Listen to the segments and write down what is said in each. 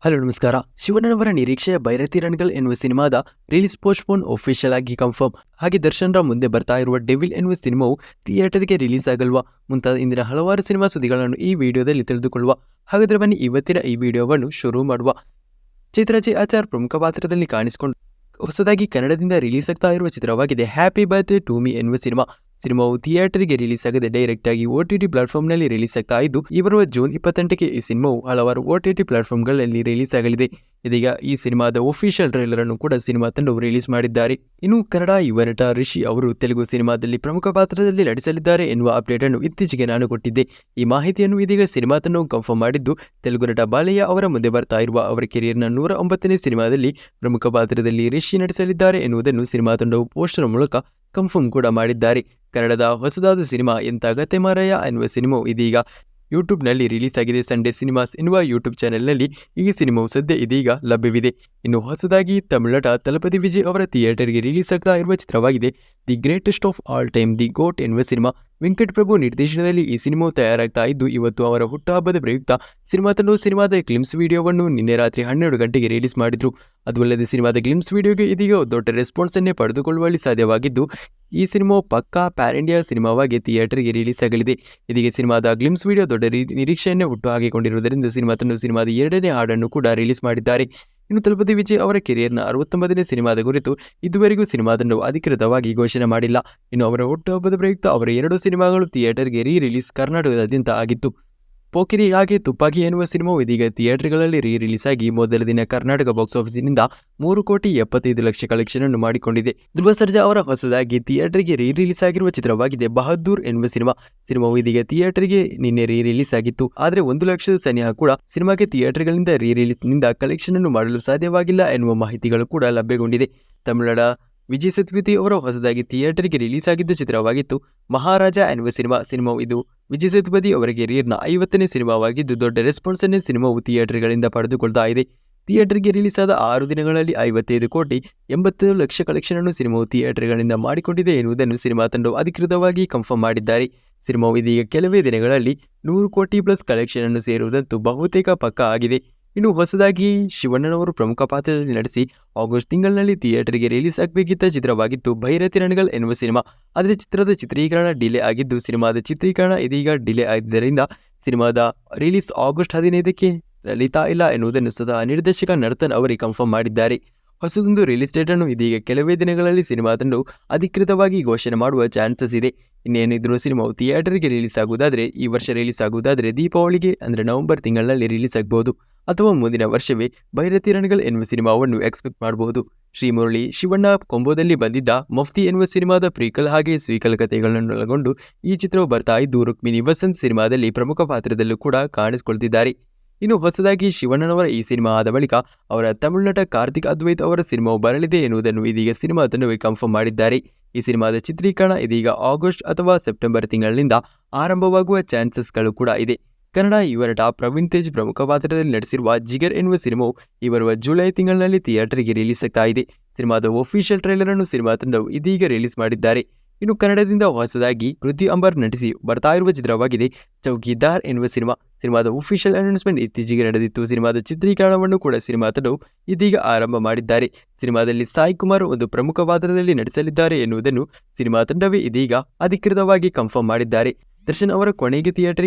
Hello ನಮಸ್ಕಾರ. ಶಿವಣ್ಣನವರ ನಿರೀಕ್ಷೆಯ ಭೈರತಿ ರಣಗಲ್ ಎನ್ನುವ ಸಿನಿಮಾದ ರಿಲೀಸ್ ಪೋಸ್ಟ್ಪೋನ್ ಒಫಿಷಿಯಲ್ ಆಗಿ ಕನ್ಫರ್ಮ್. ಹಾಗೆ ದರ್ಶನ್ ರ ಮುಂದೆ ಬರ್ತಾ ಇರುವ ಡೆವಿಲ್ ಎನ್ನುವ ಸಿನಿಮಾವು ಥಿಯೇಟರ್ಗೆ ರಿಲೀಸ್ ಆಗಲ್ವಾ ಮುಂತಾದ ಇಂದಿನ ಹಲವಾರು ಸಿನಿಮಾ ಸುದ್ದಿಗಳನ್ನು ಈ ವಿಡಿಯೋದಲ್ಲಿ ತಿಳಿದುಕೊಳ್ಳುವ. ಹಾಗಾದ್ರೆ ಬನ್ನಿ ಇವತ್ತಿನ ಈ ವಿಡಿಯೋವನ್ನು ಶುರು ಮಾಡುವ. ಚೈತ್ರ ಜೆ ಆಚಾರ್ ಪ್ರಮುಖ ಪಾತ್ರದಲ್ಲಿ ಕಾಣಿಸಿಕೊಂಡು ಹೊಸದಾಗಿ ಕನ್ನಡದಿಂದ ರಿಲೀಸ್ ಆಗ್ತಾ ಇರುವ ಚಿತ್ರವಾಗಿದೆ ಹ್ಯಾಪಿ ಬರ್ತ್ಡೇ ಟು ಮೀ ಎನ್ನುವ ಸಿನಿಮಾವು ಥಿಯೇಟರ್ಗೆ ರಿಲೀಸ್ ಆಗದೆ ಡೈರೆಕ್ಟ್ ಆಗಿ OTT ಪ್ಲಾಟ್ಫಾರ್ಮ್ನಲ್ಲಿ ರಿಲೀಸ್ ಆಗ್ತಾ ಇದ್ದು, ಈ ಬರುವ ಜೂನ್ 28ಕ್ಕೆ ಈ ಸಿನಿಮಾವು ಹಲವಾರು OTT ಪ್ಲಾಟ್ಫಾರ್ಮ್ಗಳಲ್ಲಿ ರಿಲೀಸ್ ಆಗಲಿದೆ. ಇದೀಗ ಈ ಸಿನಿಮಾದ ಒಫಿಷಿಯಲ್ ಟ್ರೈಲರ್ ಅನ್ನು ಕೂಡ ಸಿನಿಮಾ ತಂಡವು ರಿಲೀಸ್ ಮಾಡಿದ್ದಾರೆ. ಇನ್ನು ಕನ್ನಡ ಯುವ ನಟ ರಿಷಿ ಅವರು ತೆಲುಗು ಸಿನಿಮಾದಲ್ಲಿ ಪ್ರಮುಖ ಪಾತ್ರದಲ್ಲಿ ನಟಿಸಲಿದ್ದಾರೆ ಎನ್ನುವ ಅಪ್ಡೇಟ್ ಅನ್ನು ಇತ್ತೀಚೆಗೆ ನಾನು ಕೊಟ್ಟಿದ್ದೆ. ಈ ಮಾಹಿತಿಯನ್ನು ಇದೀಗ ಸಿನಿಮಾ ತಂಡವು ಕನ್ಫರ್ಮ್ ಮಾಡಿದ್ದು, ತೆಲುಗು ನಟ ಬಾಲಯ್ಯ ಅವರ ಮುಂದೆ ಬರ್ತಾ ಇರುವ ಅವರ ಕೆರಿಯರ್ನ 109ನೇ ಸಿನಿಮಾದಲ್ಲಿ ಪ್ರಮುಖ ಪಾತ್ರದಲ್ಲಿ ರಿಷಿ ನಟಿಸಲಿದ್ದಾರೆ ಎನ್ನುವುದನ್ನು ಸಿನಿಮಾ ತಂಡವು ಪೋಸ್ಟರ್ ಮೂಲಕ ಕನ್ಫರ್ಮ್ ಕೂಡ ಮಾಡಿದ್ದಾರೆ. ಕನ್ನಡದ ಹೊಸದಾದ ಸಿನಿಮಾ ಎಂತ ಗತೆ ಮಾರಾಯ ಎನ್ನುವ ಸಿನಿಮಾವು ಇದೀಗ ಯೂಟ್ಯೂಬ್ನಲ್ಲಿ ರಿಲೀಸ್ ಆಗಿದೆ. ಸಂಡೇ ಸಿನಿಮಾಸ್ ಎನ್ನುವ ಯೂಟ್ಯೂಬ್ ಚಾನೆಲ್ನಲ್ಲಿ ಈ ಸಿನಿಮಾವು ಸದ್ಯ ಇದೀಗ ಲಭ್ಯವಿದೆ. ಇನ್ನು ಹೊಸದಾಗಿ ತಮಿಳುನಾಟ ತಲಪತಿ ವಿಜಯ್ ಅವರ ಥಿಯೇಟರ್ಗೆ ರಿಲೀಸ್ ಆಗ್ತಾ ಇರುವ ಚಿತ್ರವಾಗಿದೆ the greatest of all time the goat ಎನ್ನುವ ಸಿನಿಮಾ. ವೆಂಕಟ್ ಪ್ರಭು ನಿರ್ದೇಶನದಲ್ಲಿ ಈ ಸಿನಿಮಾವು ತಯಾರಾಗ್ತಾ ಇದ್ದು, ಇವತ್ತು ಅವರ ಹುಟ್ಟುಹಬ್ಬದ ಪ್ರಯುಕ್ತ ಸಿನಿಮಾ ತಂಡವು ಸಿನಿಮಾದ ಗ್ಲಿಮ್ಸ್ ವಿಡಿಯೋವನ್ನು ನಿನ್ನೆ ರಾತ್ರಿ 12 ಗಂಟೆಗೆ ರಿಲೀಸ್ ಮಾಡಿದ್ರು. ಅದು ಅಲ್ಲದೆ ಸಿನಿಮಾದ ಗ್ಲಿಮ್ಸ್ ವಿಡಿಯೋಗೆ ಇದೀಗ ದೊಡ್ಡ ರೆಸ್ಪಾನ್ಸ್ ಅನ್ನೇ ಪಡೆದುಕೊಳ್ಳುವಲ್ಲಿ ಸಾಧ್ಯವಾಗಿದ್ದು, ಈ ಸಿನಿಮಾವು ಪಕ್ಕಾ ಪ್ಯಾನ್ ಇಂಡಿಯಾ ಸಿನಿಮಾವಾಗಿ ಥಿಯೇಟರ್ಗೆ ರಿಲೀಸ್ ಆಗಲಿದೆ. ಇದೀಗ ಸಿನಿಮಾದ ಗ್ಲಿಮ್ಸ್ ವಿಡಿಯೋ ದೊಡ್ಡ ನಿರೀಕ್ಷೆಯನ್ನೇ ಹುಟ್ಟು ಹಾಕಿಕೊಂಡಿರುವುದರಿಂದ ಸಿನಿಮಾ ತಂಡವು ಸಿನಿಮಾದ 2ನೇ ಹಾಡನ್ನು ಕೂಡ ರಿಲೀಸ್ ಮಾಡಿದ್ದಾರೆ. ಇನ್ನು ತಲಪತಿ ವಿಜಯ್ ಅವರ ಕೆರಿಯರ್ನ 69ನೇ ಸಿನಿಮಾದ ಕುರಿತು ಇದುವರೆಗೂ ಸಿನಿಮಾ ತಂಡವು ಅಧಿಕೃತವಾಗಿ ಘೋಷಣೆ ಮಾಡಿಲ್ಲ. ಇನ್ನು ಅವರ ಹುಟ್ಟುಹಬ್ಬದ ಪ್ರಯುಕ್ತ ಅವರ 2 ಸಿನಿಮಾಗಳು ಥಿಯೇಟರ್ಗೆ ರಿಲೀಸ್ ಕರ್ನಾಟಕದಾದ್ಯಂತ ಆಗಿತ್ತು. ಪೋಕಿರಿ ಹಾಗೆ ತುಪ್ಪಾಕಿ ಎನ್ನುವ ಸಿನಿಮಾವು ಇದೀಗ ಥಿಯೇಟರ್ಗಳಲ್ಲಿ ರಿಲೀಸ್ ಆಗಿ ಮೊದಲ ದಿನ ಕರ್ನಾಟಕ ಬಾಕ್ಸ್ ಆಫೀಸಿನಿಂದ 3,75,00,000 ಕಲೆಕ್ಷನ್ ಅನ್ನು ಮಾಡಿಕೊಂಡಿದೆ. ಧ್ರುವ ಸರ್ಜಾ ಅವರ ಹೊಸದಾಗಿ ಥಿಯೇಟರ್ಗೆ ರಿಲೀಸ್ ಆಗಿರುವ ಚಿತ್ರವಾಗಿದೆ ಬಹದ್ದೂರ್ ಎನ್ನುವ ಸಿನಿಮಾವು ಇದೀಗ ಥಿಯೇಟರ್ಗೆ ನಿನ್ನೆ ರಿಲೀಸ್ ಆಗಿತ್ತು. ಆದರೆ 1 ಲಕ್ಷದ ಸನಿಹ ಕೂಡ ಸಿನಿಮಾಗೆ ಥಿಯೇಟರ್ಗಳಿಂದ ರಿಲೀಸ್ನಿಂದ ಕಲೆಕ್ಷನ್ ಅನ್ನು ಮಾಡಲು ಸಾಧ್ಯವಾಗಿಲ್ಲ ಎನ್ನುವ ಮಾಹಿತಿಗಳು ಕೂಡ ಲಭ್ಯಗೊಂಡಿದೆ. ತಮಿಳುನಾಡ ವಿಜಯ್ ಸೇತುಪತಿ ಅವರ ಹೊಸದಾಗಿ ಥಿಯೇಟರ್ಗೆ ರಿಲೀಸ್ ಆಗಿದ್ದ ಚಿತ್ರವಾಗಿತ್ತು ಮಹಾರಾಜ ಎನ್ನುವ ಸಿನಿಮಾವು ಇದು ವಿಜಯ್ ಸೇತುಪತಿ ಅವರ ಕೆರಿಯರ್ನ 50ನೇ ಸಿನಿಮಾವಾಗಿದ್ದು, ದೊಡ್ಡ ರೆಸ್ಪಾನ್ಸ್ ಅನ್ನೇ ಸಿನಿಮಾವು ಥಿಯೇಟರ್ಗಳಿಂದ ಪಡೆದುಕೊಳ್ತಾ ಇದೆ. ಥಿಯೇಟರ್ಗೆ ರಿಲೀಸ್ ಆದ 6 ದಿನಗಳಲ್ಲಿ 55,80,00,000 ಕಲೆಕ್ಷನ್ ಅನ್ನು ಸಿನಿಮಾವು ಥಿಯೇಟರ್ಗಳಿಂದ ಮಾಡಿಕೊಂಡಿದೆ ಎನ್ನುವುದನ್ನು ಸಿನಿಮಾ ತಂಡವು ಅಧಿಕೃತವಾಗಿ ಕನ್ಫರ್ಮ್ ಮಾಡಿದ್ದಾರೆ. ಸಿನಿಮಾವು ಇದೀಗ ಕೆಲವೇ ದಿನಗಳಲ್ಲಿ 100 ಕೋಟಿ ಪ್ಲಸ್ ಕಲೆಕ್ಷನ್ ಅನ್ನು ಸೇರುವುದಂತೂ ಬಹುತೇಕ ಪಕ್ಕಾ ಆಗಿದೆ. ಇನ್ನು ಹೊಸದಾಗಿ ಶಿವಣ್ಣನವರು ಪ್ರಮುಖ ಪಾತ್ರದಲ್ಲಿ ನಟಿಸಿ ಆಗಸ್ಟ್ ತಿಂಗಳಿನಲ್ಲಿ ಥಿಯೇಟರ್ಗೆ ರಿಲೀಸ್ ಆಗಬೇಕಿದ್ದ ಚಿತ್ರವಾಗಿತ್ತು ಭೈರತಿ ರಣಗಲ್ ಎನ್ನುವ ಸಿನಿಮಾ. ಆದರೆ ಚಿತ್ರದ ಚಿತ್ರೀಕರಣ ಡಿಲೇ ಆಗಿದ್ದು, ಸಿನಿಮಾದ ಚಿತ್ರೀಕರಣ ಇದೀಗ ಡಿಲೇ ಆಗಿದ್ದರಿಂದ ಸಿನಿಮಾದ ರಿಲೀಸ್ ಆಗಸ್ಟ್ 15ಕ್ಕೆ ಲಲಿತಾ ಇಲ್ಲ ಎನ್ನುವುದನ್ನು ಸ್ವತಃ ನಿರ್ದೇಶಕ ನರ್ತನ್ ಅವರಿಗೆ ಕನ್ಫರ್ಮ್ ಮಾಡಿದ್ದಾರೆ. ಹೊಸದೊಂದು ರಿಲೀಸ್ ಡೇಟ್ ಅನ್ನು ಇದೀಗ ಕೆಲವೇ ದಿನಗಳಲ್ಲಿ ಸಿನಿಮಾ ತಂಡವು ಅಧಿಕೃತವಾಗಿ ಘೋಷಣೆ ಮಾಡುವ ಚಾನ್ಸಸ್ ಇದೆ. ಇನ್ನೇನಿದ್ರೂ ಸಿನಿಮಾವು ಥಿಯೇಟರ್ಗೆ ಈ ವರ್ಷ ರಿಲೀಸ್ ಆಗುವುದಾದರೆ ದೀಪಾವಳಿಗೆ ಅಂದರೆ ನವೆಂಬರ್ ತಿಂಗಳಲ್ಲಿ ರಿಲೀಸ್ ಆಗಬಹುದು, ಅಥವಾ ಮುಂದಿನ ವರ್ಷವೇ ಭೈರತಿ ರಣಗಲ್ ಎನ್ನುವ ಸಿನಿಮಾವನ್ನು ಎಕ್ಸ್ಪೆಕ್ಟ್ ಮಾಡಬಹುದು. ಶ್ರೀಮುರಳಿ ಶಿವಣ್ಣ ಕೊಂಬೋದಲ್ಲಿ ಬಂದಿದ್ದ ಮಫ್ತಿ ಎನ್ನುವ ಸಿನಿಮಾದ ಪ್ರೀಕಲ್ ಹಾಗೆ ಸ್ವೀಕಲ್ ಕಥೆಗಳನ್ನು ಒಳಗೊಂಡು ಈ ಚಿತ್ರವು ಬರ್ತಾ ಇದ್ದು, ರುಕ್ಮಿಣಿ ವಸಂತ್ ಸಿನಿಮಾದಲ್ಲಿ ಪ್ರಮುಖ ಪಾತ್ರದಲ್ಲೂ ಕೂಡ ಕಾಣಿಸಿಕೊಳ್ತಿದ್ದಾರೆ. ಇನ್ನು ಹೊಸದಾಗಿ ಶಿವಣ್ಣನವರ ಈ ಸಿನಿಮಾ ಆದ ಬಳಿಕ ಅವರ ತಮಿಳುನಾಟ ಕಾರ್ತಿಕ್ ಅದ್ವೈತ್ ಅವರ ಸಿನಿಮಾವು ಬರಲಿದೆ ಎನ್ನುವುದನ್ನು ಇದೀಗ ಸಿನಿಮಾ ತಂಡವೇ ಕನ್ಫರ್ಮ್ ಮಾಡಿದ್ದಾರೆ. ಈ ಸಿನಿಮಾದ ಚಿತ್ರೀಕರಣ ಇದೀಗ ಆಗಸ್ಟ್ ಅಥವಾ ಸೆಪ್ಟೆಂಬರ್ ತಿಂಗಳಿನಿಂದ ಆರಂಭವಾಗುವ ಚಾನ್ಸಸ್ಗಳು ಕೂಡ ಇದೆ. ಕನ್ನಡ ಯುವ ನಟ ಪ್ರವೀಣ್ ತೇಜ್ ಪ್ರಮುಖ ಪಾತ್ರದಲ್ಲಿ ನಟಿಸಿರುವ ಜಿಗರ್ ಎನ್ನುವ ಸಿನಿಮಾವು ಈ ಬರುವ ಜುಲೈ ತಿಂಗಳಿನಲ್ಲಿ ಥಿಯೇಟರ್ಗೆ ರಿಲೀಸ್ ಆಗ್ತಾ ಇದೆ. ಸಿನಿಮಾದ ಒಫಿಷಿಯಲ್ ಟ್ರೈಲರ್ ಅನ್ನು ಸಿನಿಮಾ ತಂಡವು ಇದೀಗ ರಿಲೀಸ್ ಮಾಡಿದ್ದಾರೆ. ಇನ್ನು ಕನ್ನಡದಿಂದ ಹೊಸದಾಗಿ ಪೃಥ್ವಿ ಅಂಬರ್ ನಟಿಸಿ ಬರ್ತಾ ಇರುವ ಚಿತ್ರವಾಗಿದೆ ಚೌಕಿದಾರ್ ಎನ್ನುವ ಸಿನಿಮಾದ ಒಫಿಷಿಯಲ್ ಅನೌನ್ಸ್ಮೆಂಟ್ ಇತ್ತೀಚೆಗೆ ನಡೆದಿತ್ತು. ಸಿನಿಮಾದ ಚಿತ್ರೀಕರಣವನ್ನು ಕೂಡ ಸಿನಿಮಾ ತಂಡವು ಇದೀಗ ಆರಂಭ ಮಾಡಿದ್ದಾರೆ. ಸಿನಿಮಾದಲ್ಲಿ ಸಾಯಿ ಕುಮಾರ್ ಒಂದು ಪ್ರಮುಖ ಪಾತ್ರದಲ್ಲಿ ನಟಿಸಲಿದ್ದಾರೆ ಎನ್ನುವುದನ್ನು ಸಿನಿಮಾ ತಂಡವೇ ಇದೀಗ ಅಧಿಕೃತವಾಗಿ ಕನ್ಫರ್ಮ್ ಮಾಡಿದ್ದಾರೆ. ದರ್ಶನ್ ಅವರ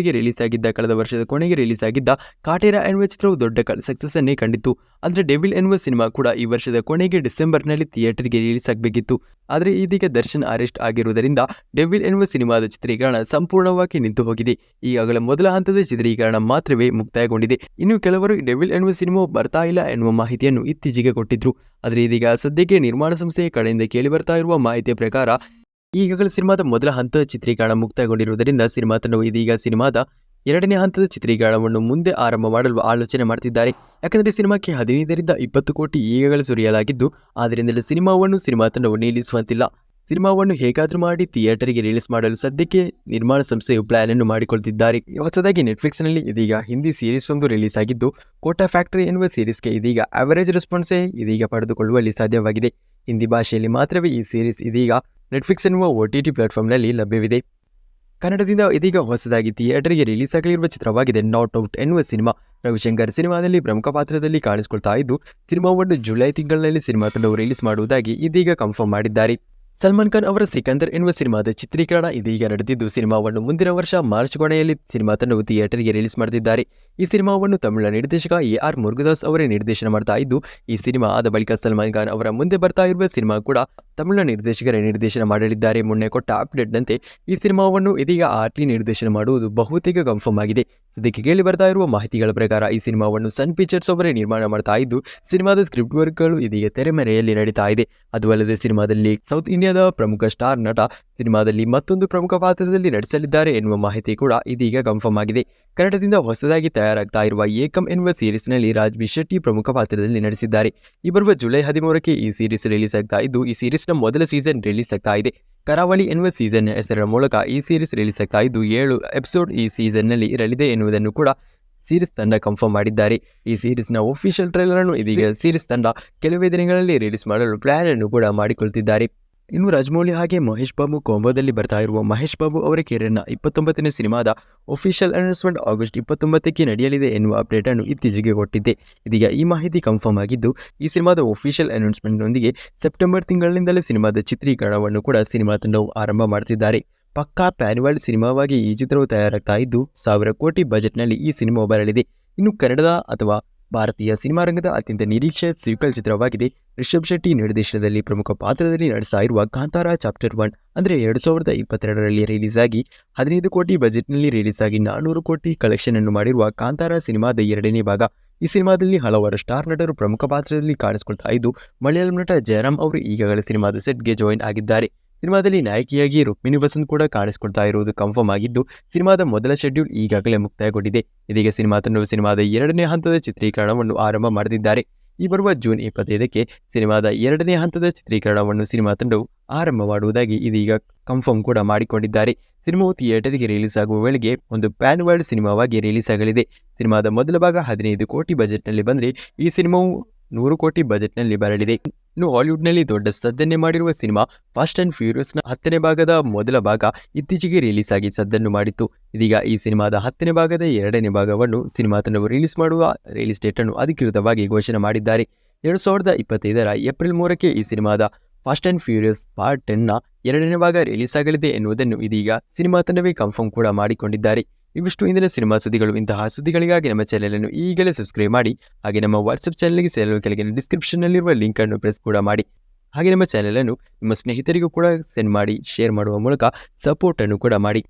ಕಳೆದ ವರ್ಷದ ಕೊನೆಗೆ ರಿಲೀಸ್ ಆಗಿದ್ದ ಕಾಟೇರ ಎನ್ನುವ ಚಿತ್ರವು ದೊಡ್ಡ ಸಕ್ಸಸ್ ಅನ್ನೇ ಕಂಡಿತ್ತು. ಆದರೆ ಡೆವಿಲ್ ಎನ್ನುವ ಸಿನಿಮಾ ಕೂಡ ಈ ವರ್ಷದ ಕೊನೆಗೆ ಡಿಸೆಂಬರ್ನಲ್ಲಿ ಥಿಯೇಟರ್ಗೆ ರಿಲೀಸ್ ಆಗಬೇಕಿತ್ತು. ಆದರೆ ಇದೀಗ ದರ್ಶನ್ ಅರೆಸ್ಟ್ ಆಗಿರುವುದರಿಂದ ಡೆವಿಲ್ ಎನ್ನುವ ಸಿನಿಮಾದ ಚಿತ್ರೀಕರಣ ಸಂಪೂರ್ಣವಾಗಿ ನಿಂತು ಹೋಗಿದೆ. ಈಗಾಗಲೇ ಮೊದಲ ಹಂತದ ಚಿತ್ರೀಕರಣ ಮಾತ್ರವೇ ಮುಕ್ತಾಯಗೊಂಡಿದೆ. ಇನ್ನು ಕೆಲವರು ಡೆವಿಲ್ ಎನ್ನುವ ಸಿನಿಮಾವು ಬರ್ತಾ ಇಲ್ಲ ಎನ್ನುವ ಮಾಹಿತಿಯನ್ನು ಇತ್ತೀಚೆಗೆ ಕೊಟ್ಟಿದ್ರು. ಆದರೆ ಇದೀಗ ಸದ್ಯಕ್ಕೆ ನಿರ್ಮಾಣ ಸಂಸ್ಥೆಯ ಕಡೆಯಿಂದ ಕೇಳಿ ಬರ್ತಾ ಇರುವ ಮಾಹಿತಿಯ ಪ್ರಕಾರ ಈಗಾಗಲೇ ಸಿನಿಮಾದ ಮೊದಲ ಹಂತದ ಚಿತ್ರೀಕರಣ ಮುಕ್ತಾಯಗೊಂಡಿರುವುದರಿಂದ ಸಿನಿಮಾ ತಂಡವು ಇದೀಗ ಸಿನಿಮಾದ 2ನೇ ಹಂತದ ಚಿತ್ರೀಕರಣವನ್ನು ಮುಂದೆ ಆರಂಭ ಮಾಡಲು ಆಲೋಚನೆ ಮಾಡ್ತಿದ್ದಾರೆ. ಯಾಕಂದರೆ ಸಿನಿಮಾಕ್ಕೆ 15ರಿಂದ 20 ಕೋಟಿ ಈಗಾಗಲೇ ಸುರಿಯಲಾಗಿದ್ದು, ಆದ್ದರಿಂದಲೇ ಸಿನಿಮಾ ತಂಡವು ನಿಲ್ಲಿಸುವಂತಿಲ್ಲ. ಸಿನಿಮಾವನ್ನು ಹೇಗಾದರೂ ಮಾಡಿ ಥಿಯೇಟರ್ಗೆ ರಿಲೀಸ್ ಮಾಡಲು ಸದ್ಯಕ್ಕೆ ನಿರ್ಮಾಣ ಸಂಸ್ಥೆಯು ಪ್ಲಾನ್ ಅನ್ನು ಮಾಡಿಕೊಳ್ತಿದ್ದಾರೆ. ಹೊಸದಾಗಿ ನೆಟ್ಫ್ಲಿಕ್ಸ್ನಲ್ಲಿ ಇದೀಗ ಹಿಂದಿ ಸೀರೀಸ್ ಒಂದು ರಿಲೀಸ್ ಆಗಿದ್ದು, ಕೋಟಾ ಫ್ಯಾಕ್ಟರಿ ಎನ್ನುವ ಸೀರೀಸ್ಗೆ ಇದೀಗ ಅವರೇಜ್ ರೆಸ್ಪಾನ್ಸೇ ಇದೀಗ ಪಡೆದುಕೊಳ್ಳುವಲ್ಲಿ ಸಾಧ್ಯವಾಗಿದೆ. ಹಿಂದಿ ಭಾಷೆಯಲ್ಲಿ ಮಾತ್ರವೇ ಈ ಸೀರೀಸ್ ಇದೀಗ ನೆಟ್ಫ್ಲಿಕ್ಸ್ ಎನ್ನುವ OTT ಪ್ಲಾಟ್ಫಾರ್ಮ್ನಲ್ಲಿ ಲಭ್ಯವಿದೆ. ಕನ್ನಡದಿಂದ ಇದೀಗ ಹೊಸದಾಗಿ ಥಿಯೇಟರ್ಗೆ ರಿಲೀಸ್ ಆಗಲಿರುವ ಚಿತ್ರವಾಗಿದೆ ನಾಟ್ ಔಟ್ ಎನ್ನುವ ರವಿಶಂಕರ್ ಸಿನಿಮಾದಲ್ಲಿ ಪ್ರಮುಖ ಪಾತ್ರದಲ್ಲಿ ಕಾಣಿಸಿಕೊಳ್ತಾ ಇದ್ದು, ಸಿನಿಮಾವನ್ನು ಜುಲೈ ತಿಂಗಳಿನಲ್ಲಿ ಸಿನಿಮಾ ತಂಡವು ರಿಲೀಸ್ ಮಾಡುವುದಾಗಿ ಇದೀಗ ಕನ್ಫರ್ಮ್ ಮಾಡಿದ್ದಾರೆ. ಸಲ್ಮಾನ್ ಖಾನ್ ಅವರ ಸಿಕಂದರ್ ಎನ್ನುವ ಸಿನಿಮಾದ ಚಿತ್ರೀಕರಣ ಇದೀಗ ನಡೆದಿದ್ದು, ಸಿನಿಮಾವನ್ನು ಮುಂದಿನ ವರ್ಷ ಮಾರ್ಚ್ ಕೊನೆಯಲ್ಲಿ ಸಿನಿಮಾ ತಂಡವು ಥಿಯೇಟರ್ಗೆ ರಿಲೀಸ್ ಮಾಡುತ್ತಿದ್ದಾರೆ. ಈ ಸಿನಿಮಾವನ್ನು ತಮಿಳಿನ ನಿರ್ದೇಶಕ AR ಮುರುಗದಾಸ್ ಅವರೇ ನಿರ್ದೇಶನ ಮಾಡ್ತಾ ಇದ್ದು, ಈ ಸಿನಿಮಾ ಆದ ಬಳಿಕ ಸಲ್ಮಾನ್ ಖಾನ್ ಅವರ ಮುಂದೆ ಬರ್ತಾ ಇರುವ ಸಿನಿಮಾ ಕೂಡ ತಮಿಳಿನ ನಿರ್ದೇಶಕರೇ ನಿರ್ದೇಶನ ಮಾಡಲಿದ್ದಾರೆ. ಮೊನ್ನೆ ಕೊಟ್ಟ ಅಪ್ಡೇಟ್ನಂತೆ ಈ ಸಿನಿಮಾವನ್ನು ಇದೀಗ RT ನಿರ್ದೇಶನ ಮಾಡುವುದು ಬಹುತೇಕ ಕನ್ಫರ್ಮ್ ಆಗಿದೆ. ಸದ್ಯಕ್ಕೆ ಕೇಳಿ ಬರ್ತಾ ಇರುವ ಮಾಹಿತಿಗಳ ಪ್ರಕಾರ ಈ ಸಿನಿಮಾವನ್ನು ಸನ್ ಪಿಕ್ಚರ್ಸ್ ಅವರೇ ನಿರ್ಮಾಣ ಮಾಡ್ತಾ ಇದ್ದು, ಸಿನಿಮಾದ ಸ್ಕ್ರಿಪ್ಟ್ ವರ್ಕ್ಗಳು ಇದೀಗ ತೆರೆಮರೆಯಲ್ಲಿ ನಡೀತಾ ಇದೆ. ಅದು ಅಲ್ಲದೆ ಸಿನಿಮಾದಲ್ಲಿ ಸೌತ್ ಇಂಡಿಯಾದ ಪ್ರಮುಖ ಸ್ಟಾರ್ ನಟ ಸಿನಿಮಾದಲ್ಲಿ ಮತ್ತೊಂದು ಪ್ರಮುಖ ಪಾತ್ರದಲ್ಲಿ ನಟಿಸಲಿದ್ದಾರೆ ಎನ್ನುವ ಮಾಹಿತಿ ಕೂಡ ಇದೀಗ ಕನ್ಫರ್ಮ್ ಆಗಿದೆ. ಕನ್ನಡದಿಂದ ಹೊಸದಾಗಿ ತಯಾರಾಗ್ತಾ ಇರುವ ಏಕಂ ಎನ್ನುವ ಸೀರೀಸ್ನಲ್ಲಿ ರಾಜ್ಬಿ ಶೆಟ್ಟಿ ಪ್ರಮುಖ ಪಾತ್ರದಲ್ಲಿ ನಟಿಸಿದ್ದಾರೆ. ಈ ಬರುವ ಜುಲೈ 13ಕ್ಕೆ ಈ ಸೀರೀಸ್ ರಿಲೀಸ್ ಆಗ್ತಾ ಇದ್ದು, ಈ ಸೀರೀಸ್ನ ಮೊದಲ ಸೀಸನ್ ರಿಲೀಸ್ ಆಗ್ತಾ ಇದೆ. ಕರಾವಳಿ ಎನ್ನುವ ಸೀಸನ್ ಹೆಸರಿನ ಮೂಲಕ ಈ ಸೀರೀಸ್ ರಿಲೀಸ್ ಆಗ್ತಾ ಇದ್ದು, 7 ಎಪಿಸೋಡ್ ಈ ಸೀಸನ್ನಲ್ಲಿ ಇರಲಿದೆ ಎನ್ನುವುದನ್ನು ಕೂಡ ಸೀರೀಸ್ ತಂಡ ಕನ್ಫರ್ಮ್ ಮಾಡಿದ್ದಾರೆ. ಈ ಸೀರೀಸ್ನ ಒಫಿಷಿಯಲ್ ಟ್ರೈಲರ್ ಅನ್ನು ಇದೀಗ ಸೀರೀಸ್ ತಂಡ ಕೆಲವೇ ದಿನಗಳಲ್ಲಿ ರಿಲೀಸ್ ಮಾಡಲು ಪ್ಲಾನ್ ಅನ್ನು ಕೂಡ ಮಾಡಿಕೊಳ್ತಿದ್ದಾರೆ. ಇನ್ನು ರಾಜಮೌಳಿ ಹಾಗೆ ಮಹೇಶ್ ಬಾಬು ಕಾಂಬೋದಲ್ಲಿ ಬರ್ತಾ ಇರುವ ಮಹೇಶ್ ಬಾಬು ಅವರ ಕೆರಿಯರ್ನ 29ನೇ ಸಿನಿಮಾದ ಒಫಿಷಿಯಲ್ ಅನೌನ್ಸ್ಮೆಂಟ್ ಆಗಸ್ಟ್ 29ಕ್ಕೆ ನಡೆಯಲಿದೆ ಎನ್ನುವ ಅಪ್ಡೇಟ್ ಅನ್ನು ಇತ್ತೀಚೆಗೆ ಕೊಟ್ಟಿದ್ದೆ. ಇದೀಗ ಈ ಮಾಹಿತಿ ಕನ್ಫರ್ಮ್ ಆಗಿದ್ದು, ಈ ಸಿನಿಮಾದ ಒಫಿಷಿಯಲ್ ಅನೌನ್ಸ್ಮೆಂಟ್ನೊಂದಿಗೆ ಸೆಪ್ಟೆಂಬರ್ ತಿಂಗಳಿನಿಂದಲೇ ಸಿನಿಮಾದ ಚಿತ್ರೀಕರಣವನ್ನು ಕೂಡ ಸಿನಿಮಾ ತಂಡವು ಆರಂಭ ಮಾಡ್ತಿದ್ದಾರೆ. ಪಕ್ಕಾ ಪ್ಯಾನ್ ವರ್ಲ್ಡ್ ಸಿನಿಮಾವಾಗಿ ಈ ಚಿತ್ರವು ತಯಾರಾಗ್ತಾ ಇದ್ದು, 1000 ಕೋಟಿ ಬಜೆಟ್ನಲ್ಲಿ ಈ ಸಿನಿಮಾ ಬರಲಿದೆ. ಇನ್ನು ಕನ್ನಡದ ಅಥವಾ ಭಾರತೀಯ ಸಿನಿಮಾ ರಂಗದ ಅತ್ಯಂತ ನಿರೀಕ್ಷೆಯ ಸೀಕ್ವೆಲ್ ಚಿತ್ರವಾಗಿದೆ. ರಿಷಬ್ ಶೆಟ್ಟಿ ನಿರ್ದೇಶನದಲ್ಲಿ ಪ್ರಮುಖ ಪಾತ್ರದಲ್ಲಿ ನಡೆಸ್ತಾ ಇರುವ ಕಾಂತಾರ ಚಾಪ್ಟರ್ 1 ಅಂದರೆ 2022ರಲ್ಲಿ ರಿಲೀಸ್ ಆಗಿ 15 ಕೋಟಿ ಬಜೆಟ್ನಲ್ಲಿ ರಿಲೀಸ್ ಆಗಿ 400 ಕೋಟಿ ಕಲೆಕ್ಷನ್ ಅನ್ನು ಮಾಡಿರುವ ಕಾಂತಾರ ಸಿನಿಮಾದ 2ನೇ ಭಾಗ. ಈ ಸಿನಿಮಾದಲ್ಲಿ ಹಲವಾರು ಸ್ಟಾರ್ ನಟರು ಪ್ರಮುಖ ಪಾತ್ರದಲ್ಲಿ ಕಾಣಿಸಿಕೊಳ್ತಾ ಇದ್ದು, ಮಲಯಾಳಂ ನಟ ಜಯರಾಮ್ ಅವರು ಈಗಾಗಲೇ ಸಿನಿಮಾದ ಸೆಟ್ಗೆ ಜಾಯಿನ್ ಆಗಿದ್ದಾರೆ. ಸಿನಿಮಾದಲ್ಲಿ ನಾಯಕಿಯಾಗಿ ರುಕ್ಮಿಣಿ ಬಸಂತ್ ಕೂಡ ಕಾಣಿಸಿಕೊಳ್ತಾ ಇರುವುದು ಕನ್ಫರ್ಮ್ ಆಗಿದ್ದು, ಸಿನಿಮಾದ ಮೊದಲ ಶೆಡ್ಯೂಲ್ ಈಗಾಗಲೇ ಮುಕ್ತಾಯಗೊಂಡಿದೆ. ಇದೀಗ ಸಿನಿಮಾ ತಂಡವು ಸಿನಿಮಾದ 2ನೇ ಹಂತದ ಚಿತ್ರೀಕರಣವನ್ನು ಆರಂಭ ಮಾಡಿದ್ದಾರೆ. ಈ ಬರುವ ಜೂನ್ 25ಕ್ಕೆ ಸಿನಿಮಾದ 2ನೇ ಹಂತದ ಚಿತ್ರೀಕರಣವನ್ನು ಸಿನಿಮಾ ತಂಡವು ಆರಂಭ ಮಾಡುವುದಾಗಿ ಇದೀಗ ಕನ್ಫರ್ಮ್ ಕೂಡ ಮಾಡಿಕೊಂಡಿದ್ದಾರೆ. ಸಿನಿಮಾವು ಥಿಯೇಟರ್ಗೆ ರಿಲೀಸ್ ಆಗುವ ವೇಳೆಗೆ ಒಂದು ಪ್ಯಾನ್ ವರ್ಲ್ಡ್ ಸಿನಿಮಾವಾಗಿ ರಿಲೀಸ್ ಆಗಲಿದೆ. ಸಿನಿಮಾದ ಮೊದಲ ಭಾಗ 15 ಕೋಟಿ ಬಜೆಟ್ನಲ್ಲಿ ಬಂದರೆ, ಈ ಸಿನಿಮಾವು 100 ಕೋಟಿ ಬಜೆಟ್ನಲ್ಲಿ ಬರಲಿದೆ. ಇನ್ನು ಹಾಲಿವುಡ್ನಲ್ಲಿ ದೊಡ್ಡ ಸದ್ದನ್ನೇ ಮಾಡಿರುವ ಸಿನಿಮಾ ಫಾಸ್ಟ್ ಅಂಡ್ ಫ್ಯೂರಿಯಸ್ನ 10ನೇ ಭಾಗದ ಮೊದಲ ಭಾಗ ಇತ್ತೀಚೆಗೆ ರಿಲೀಸ್ ಆಗಿ ಸದ್ದನ್ನು ಮಾಡಿತ್ತು. ಇದೀಗ ಈ ಸಿನಿಮಾದ 10ನೇ ಭಾಗದ 2ನೇ ಭಾಗವನ್ನು ಸಿನಿಮಾ ತಂಡವು ರಿಲೀಸ್ ಮಾಡುವ ರಿಲೀಸ್ ಡೇಟ್ ಅನ್ನು ಅಧಿಕೃತವಾಗಿ ಘೋಷಣೆ ಮಾಡಿದ್ದಾರೆ. 2025ರ ಏಪ್ರಿಲ್ 3ಕ್ಕೆ ಈ ಸಿನಿಮಾದ ಫಾಸ್ಟ್ ಅಂಡ್ ಫ್ಯೂರಿಯಸ್ ಪಾರ್ಟ್ 10ನ 2ನೇ ಭಾಗ ರಿಲೀಸ್ ಆಗಲಿದೆ ಎನ್ನುವುದನ್ನು ಇದೀಗ ಸಿನಿಮಾ ತಂಡವೇ ಕನ್ಫರ್ಮ್ ಕೂಡ ಮಾಡಿಕೊಂಡಿದ್ದಾರೆ. ಇವಿಷ್ಟು ಇಂದಿನ ಸಿನಿಮಾ ಸುದ್ದಿಗಳು. ಇಂತಹ ಸುದ್ದಿಗಳಿಗಾಗಿ ನಮ್ಮ ಚಾನೆಲ್ ಅನ್ನು ಈಗಲೇ ಸಬ್ಸ್ಕ್ರೈಬ್ ಮಾಡಿ. ಹಾಗೆ ನಮ್ಮ ವಾಟ್ಸಪ್ ಚಾನೆಲ್ಗೆ ಸೇರಲು ಕೆಳಗಿನ ಡಿಸ್ಕ್ರಿಪ್ಷನ್ನಲ್ಲಿರುವ ಲಿಂಕ್ ಅನ್ನು ಪ್ರೆಸ್ ಕೂಡ ಮಾಡಿ. ಹಾಗೆ ನಮ್ಮ ಚಾನೆಲ್ ಅನ್ನು ನಿಮ್ಮ ಸ್ನೇಹಿತರಿಗೂ ಕೂಡ ಸೆಂಡ್ ಮಾಡಿ, ಶೇರ್ ಮಾಡುವ ಮೂಲಕ ಸಪೋರ್ಟ್ ಅನ್ನು ಕೂಡ ಮಾಡಿ.